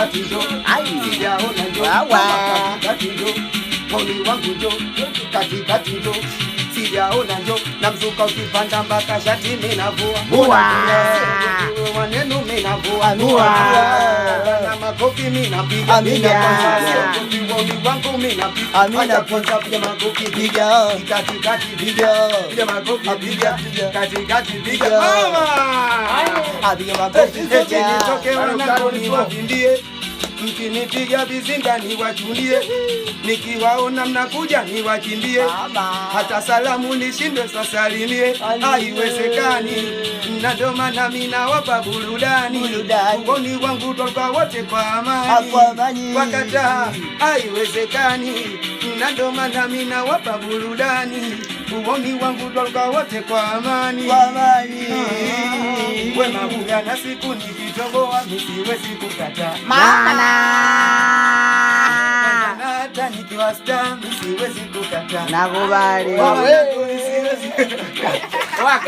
katikati njo, sijaona njo, katikati njo, moni wangu njo, katikati njo, sijaona njo, na mzuka ukipanda mpaka shati minavua, maneno minavua, na makofi minapiga, moni wangu minapiga, acha kwanza piga makofi piga, katikati piga, piga makofi piga, katikati piga, mama apiga makofi piga, nitoke wanako niwavimbie, mkinipiga vizinga niwachunie, nikiwaona mnakuja niwakimbie, hata salamu nishindwe sasalimie, haiwezekani, na ndo maana mimi nawapa burudani, ugoni wangu toka wote kwa amani, wakataa haiwezekani, na ndo maana mimi nawapa burudani, ugoni wangu toka wote kwa amani, wema huya na siku nikitoboa nisiwezi kukataa, maana hata nikiwa star nisiwezi kukataa, nakubali